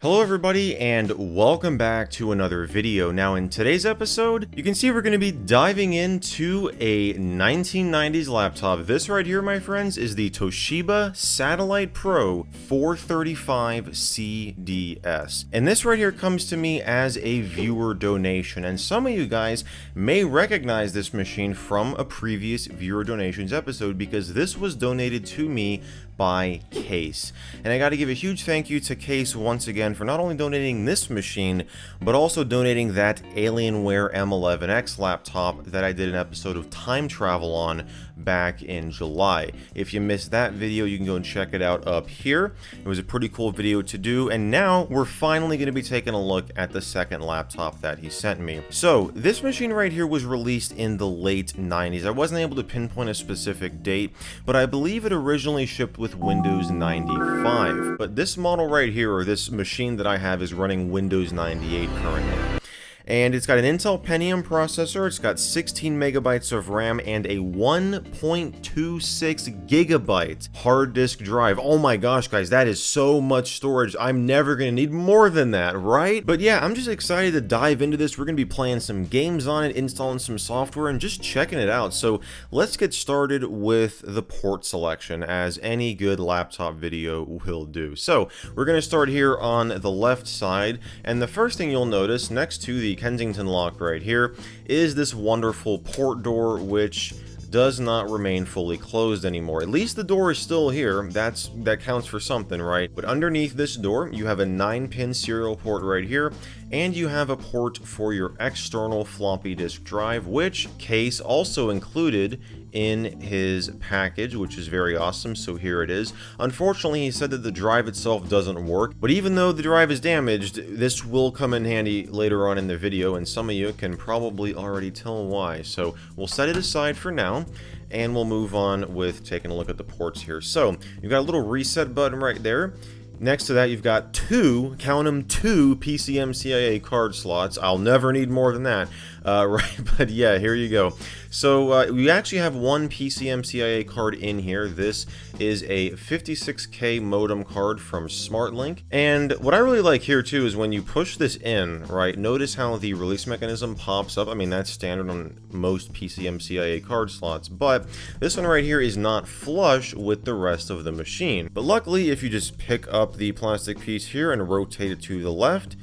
Hello everybody and welcome back to another video. Now in today's episode, you can see we're going to be diving into a 1990s laptop. This right here, my friends, is the Toshiba Satellite Pro 435 CDS. And this right here comes to me as a viewer donation. And some of you guys may recognize this machine from a previous viewer donations episode because this was donated to me by Case. And I got to give a huge thank you to Case once again for not only donating this machine, but also donating that Alienware M11X laptop that I did an episode of time travel on back in July. If you missed that video, you can go and check it out up here. It was a pretty cool video to do, and now we're finally going to be taking a look at the second laptop that he sent me. So this machine right here was released in the late 90s. I wasn't able to pinpoint a specific date, but I believe it originally shipped with Windows 95. But this model right here, or this machine that I have, is running Windows 98 currently. And it's got an Intel Pentium processor, it's got 16 megabytes of RAM, and a 1.26 gigabyte hard disk drive. Oh my gosh, guys, that is so much storage. I'm never going to need more than that, right? But yeah, I'm just excited to dive into this. We're going to be playing some games on it, installing some software, and just checking it out. So let's get started with the port selection, as any good laptop video will do. So we're going to start here on the left side, and the first thing you'll notice next to the Kensington lock right here is this wonderful port door, which does not remain fully closed anymore. At least the door is still here. That counts for something, right? But underneath this door, you have a 9-pin serial port right here, and you have a port for your external floppy disk drive, which Case also included in his package, which is very awesome. So here it is. Unfortunately, he said that the drive itself doesn't work, but even though the drive is damaged, this will come in handy later on in the video, and some of you can probably already tell why. So we'll set it aside for now, and we'll move on with taking a look at the ports here. So you've got a little reset button right there. Next to that, you've got two, count them, two PCMCIA card slots. I'll never need more than that, right? But yeah, here you go. So we actually have one PCMCIA card in here. This is a 56K modem card from SmartLink. And what I really like here too is when you push this in, right, notice how the release mechanism pops up. I mean, that's standard on most PCMCIA card slots, but this one right here is not flush with the rest of the machine. But luckily, if you just pick up the plastic piece here and rotate it to the left,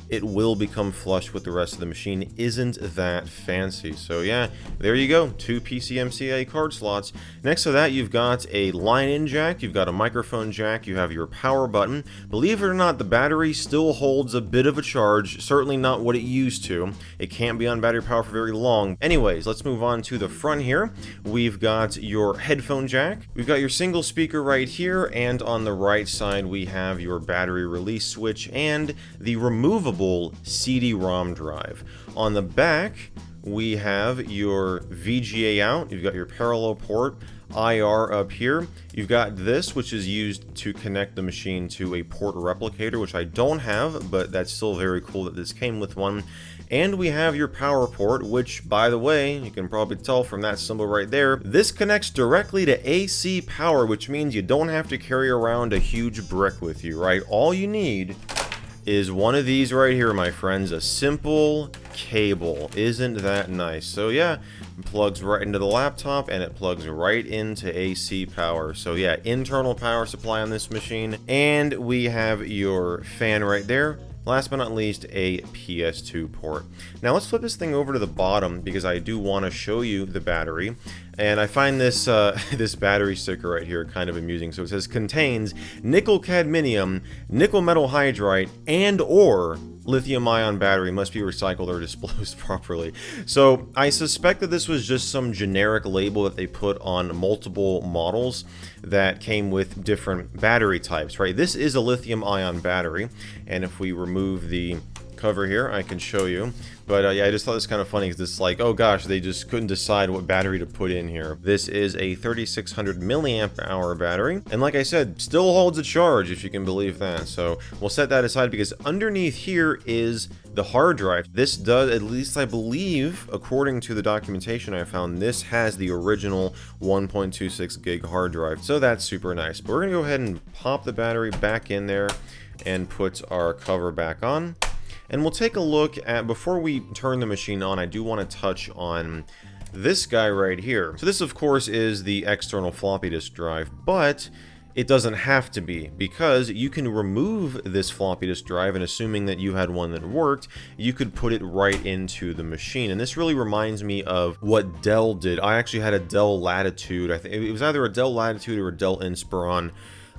it will become flush with the rest of the machine. Isn't that fancy? So yeah, there you go, two PCMCIA card slots. Next to that, you've got a line-in jack, you've got a microphone jack, you have your power button. Believe it or not, the battery still holds a bit of a charge, certainly not what it used to. It can't be on battery power for very long. Anyways, let's move on to the front here. We've got your headphone jack, we've got your single speaker right here, and on the right side, we have your battery release switch and the removable CD-ROM drive. On the back, we have your VGA out, you've got your parallel port, IR up here. You've got this, which is used to connect the machine to a port replicator, which I don't have, but that's still very cool that this came with one. And we have your power port, which, by the way, you can probably tell from that symbol right there, this connects directly to AC power, which means you don't have to carry around a huge brick with you, right? All you need is one of these right here, my friends, a simple cable. Isn't that nice? So yeah, it plugs right into the laptop and it plugs right into AC power. So yeah, internal power supply on this machine, and we have your fan right there. Last but not least, a PS2 port. Now let's flip this thing over to the bottom because I do want to show you the battery. And I find this this battery sticker right here kind of amusing. So it says contains nickel cadmium, nickel metal hydride, and or lithium ion battery, must be recycled or disposed properly. So I suspect that this was just some generic label that they put on multiple models that came with different battery types, right? This is a lithium ion battery, and if we remove the cover here, I can show you. But yeah, I just thought this kind of funny because it's like, oh gosh, they just couldn't decide what battery to put in here. This is a 3600 milliamp hour battery, and like I said, still holds a charge, if you can believe that. So we'll set that aside because underneath here is the hard drive. This does, at least I believe, according to the documentation I found, this has the original 1.26 gig hard drive. So that's super nice. But we're gonna go ahead and pop the battery back in there. and put our cover back on. And we'll take a look at, before we turn the machine on, I do want to touch on this guy right here. So this, of course, is the external floppy disk drive, but it doesn't have to be, because you can remove this floppy disk drive, and assuming that you had one that worked, you could put it right into the machine. And this really reminds me of what Dell did. I actually had a Dell Latitude. I think it was either a Dell Latitude or a Dell Inspiron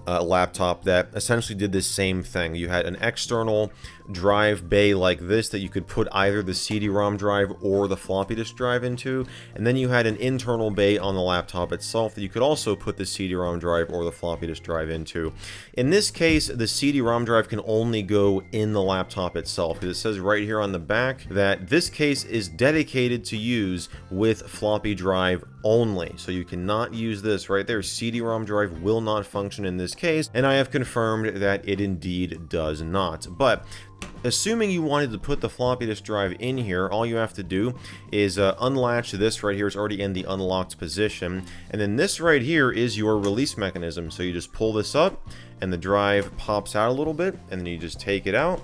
laptop that essentially did this same thing. You had an external drive bay like this that you could put either the CD-ROM drive or the floppy disk drive into, and then you had an internal bay on the laptop itself that you could also put the CD-ROM drive or the floppy disk drive into. In this case, the CD-ROM drive can only go in the laptop itself, because it says right here on the back that this case is dedicated to use with floppy drive only. So you cannot use this right there. CD-ROM drive will not function in this case, and I have confirmed that it indeed does not. But assuming you wanted to put the floppy disk drive in here, all you have to do is unlatch this right here. It's already in the unlocked position, and then this right here is your release mechanism. So you just pull this up and the drive pops out a little bit, and then you just take it out,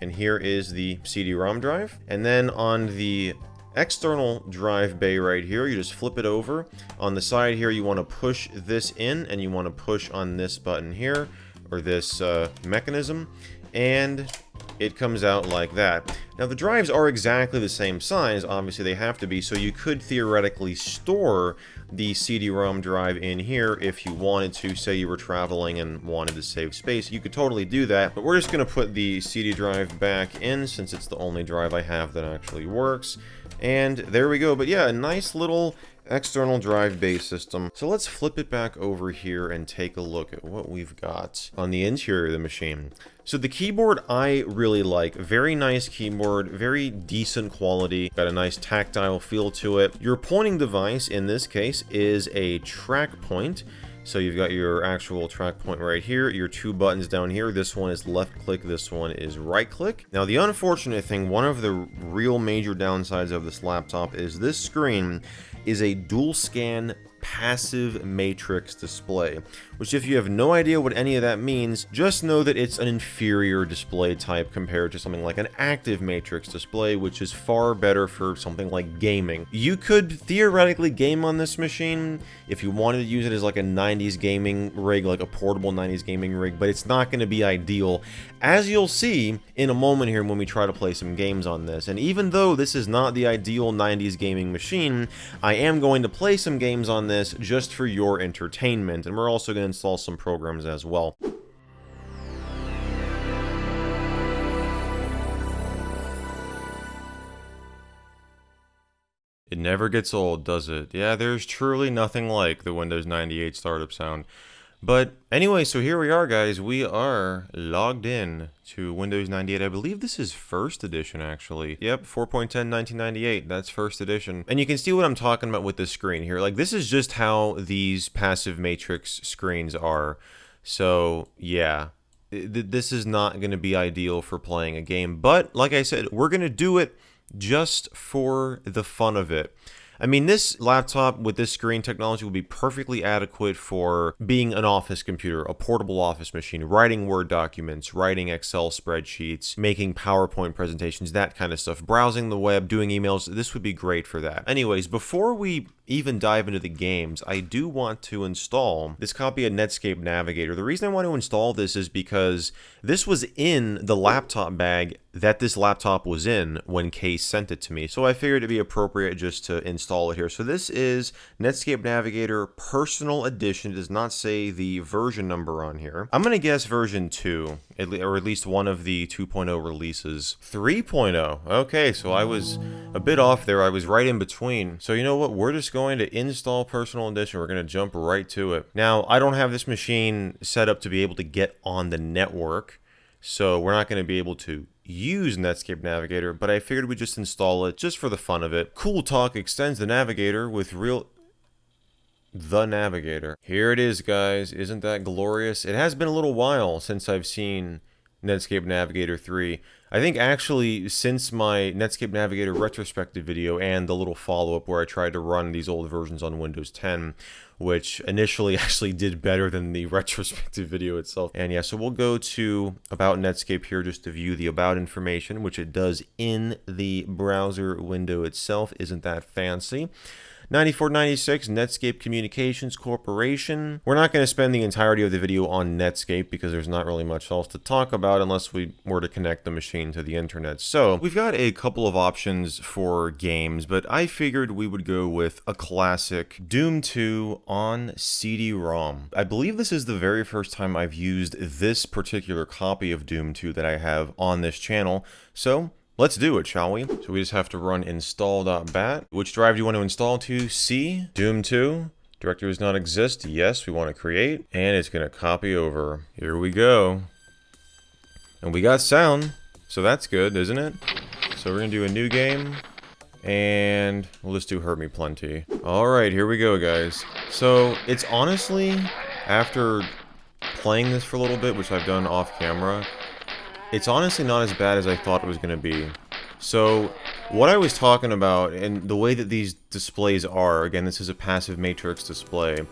and here is the CD-ROM drive. And then on the external drive bay right here, you just flip it over. On the side here, you want to push this in, and you want to push on this button here, or this mechanism, and it comes out like that. Now the drives are exactly the same size, obviously they have to be, so you could theoretically store the CD-ROM drive in here if you wanted to. Say you were traveling and wanted to save space, you could totally do that, but we're just going to put the CD drive back in since it's the only drive I have that actually works. And there we go. But yeah, a nice little external drive bay system. So let's flip it back over here and take a look at what we've got on the interior of the machine. So the keyboard I really like. Very nice keyboard, very decent quality, got a nice tactile feel to it. Your pointing device in this case is a track point. So you've got your actual track point right here, your two buttons down here. This one is left click, this one is right click. Now the unfortunate thing, one of the real major downsides of this laptop is this screen is a dual scan passive matrix display, which if you have no idea what any of that means, just know that it's an inferior display type compared to something like an active matrix display, which is far better for something like gaming. You could theoretically game on this machine if you wanted to use it as like a 90s gaming rig, like a portable 90s gaming rig, but it's not going to be ideal, as you'll see in a moment here when we try to play some games on this. And even though this is not the ideal 90s gaming machine, I am going to play some games on this just for your entertainment, and we're also going to install some programs as well. It never gets old, does it? Yeah, there's truly nothing like the Windows 98 startup sound. But anyway, so here we are, guys. We are logged in to Windows 98. I believe this is first edition, actually. Yep, 4.10 1998. That's first edition. And you can see what I'm talking about with this screen here. Like, this is just how these passive matrix screens are. So, yeah. This is not going to be ideal for playing a game. But, like I said, we're going to do it just for the fun of it. I mean, this laptop with this screen technology will be perfectly adequate for being an office computer, a portable office machine, writing Word documents, writing Excel spreadsheets, making PowerPoint presentations, that kind of stuff, browsing the web, doing emails. This would be great for that. Anyways, before we even dive into the games, I do want to install this copy of Netscape Navigator. The reason I want to install this is because this was in the laptop bag that this laptop was in when Case sent it to me, so I figured it'd be appropriate just to install it here. So this is Netscape Navigator Personal Edition. It does not say the version number on here. I'm gonna guess version 2, or at least one of the 2.0 releases. 3.0, okay, so I was a bit off there. I was right in between. So you know what, we're just going to install Personal Edition. We're gonna jump right to it. Now, I don't have this machine set up to be able to get on the network, so we're not gonna be able to use Netscape Navigator, but I figured we'd just install it just for the fun of it. Cool Talk extends the Navigator with the Navigator. Here it is, guys. Isn't that glorious? It has been a little while since I've seen Netscape Navigator 3. I think actually since my Netscape Navigator retrospective video and the little follow-up where I tried to run these old versions on Windows 10, which initially actually did better than the retrospective video itself. And yeah, so we'll go to About Netscape here just to view the About information, which it does in the browser window itself. Isn't that fancy? 9496 Netscape Communications Corporation. We're not going to spend the entirety of the video on Netscape because there's not really much else to talk about unless we were to connect the machine to the internet. So we've got a couple of options for games, but I figured we would go with a classic Doom 2 on CD-ROM. I believe this is the very first time I've used this particular copy of Doom 2 that I have on this channel. So let's do it, shall we? So we just have to run install.bat. Which drive do you want to install to? C, Doom 2. Directory does not exist. Yes, we want to create. And it's going to copy over. Here we go. And we got sound. So that's good, isn't it? So we're going to do a new game. And we'll just do Hurt Me Plenty. Alright, here we go, guys. So it's honestly, after playing this for a little bit, which I've done off camera, it's honestly not as bad as I thought it was going to be. So, what I was talking about, and the way that these displays are, again, this is a passive matrix display,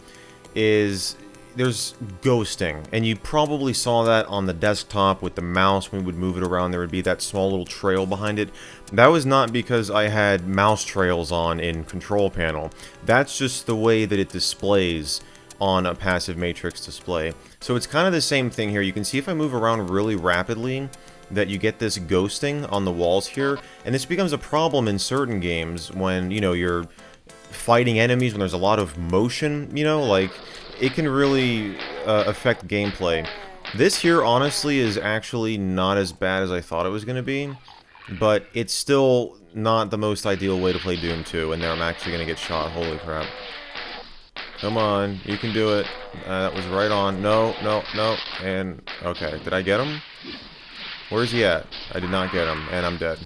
is there's ghosting. And you probably saw that on the desktop with the mouse. When we would move it around, there would be that small little trail behind it. That was not because I had mouse trails on in Control Panel. That's just the way that it displays on a passive matrix display. So it's kind of the same thing here. You can see if I move around really rapidly that you get this ghosting on the walls here, and this becomes a problem in certain games when, you know, you're fighting enemies, when there's a lot of motion, you know, like, it can really affect gameplay. This here, honestly, is actually not as bad as I thought it was going to be, but it's still not the most ideal way to play Doom 2, and now I'm actually going to get shot. Holy crap. Come on, you can do it. That was right on. No, no, no. And, okay, did I get him? Where's he at? I did not get him, and I'm dead.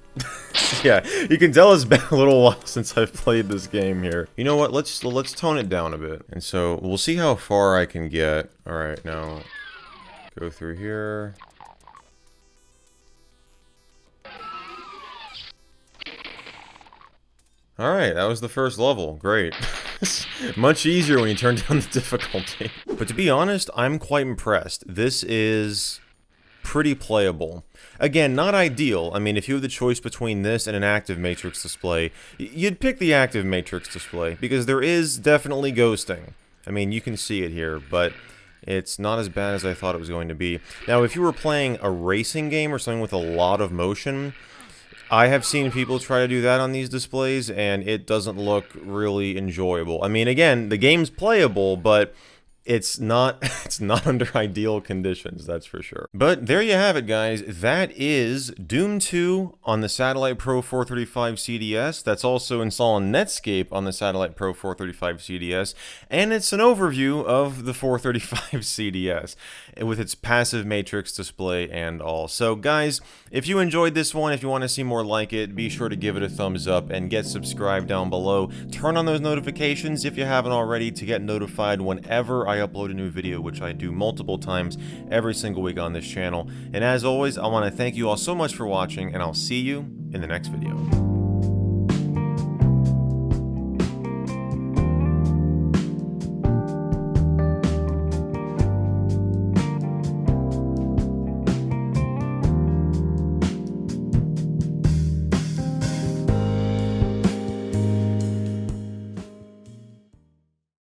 Yeah, you can tell it's been a little while since I've played this game here. You know what, let's tone it down a bit. And so, we'll see how far I can get. Alright, now, go through here. Alright, that was the first level. Great. Much easier when you turn down the difficulty. But to be honest, I'm quite impressed. This is pretty playable. Again, not ideal. I mean, if you have the choice between this and an active matrix display, you'd pick the active matrix display, because there is definitely ghosting. I mean, you can see it here, but it's not as bad as I thought it was going to be. Now, if you were playing a racing game or something with a lot of motion, I have seen people try to do that on these displays, and it doesn't look really enjoyable. I mean, again, the game's playable, but it's not under ideal conditions, that's for sure. But there you have it, guys. That is Doom 2 on the Satellite Pro 435 CDS. That's also installed on Netscape on the Satellite Pro 435 CDS. And it's an overview of the 435 CDS with its passive matrix display and all. So, guys, if you enjoyed this one, if you want to see more like it, be sure to give it a thumbs up and get subscribed down below. Turn on those notifications if you haven't already to get notified whenever I upload a new video, which I do multiple times every single week on this channel. And as always, I want to thank you all so much for watching, and I'll see you in the next video.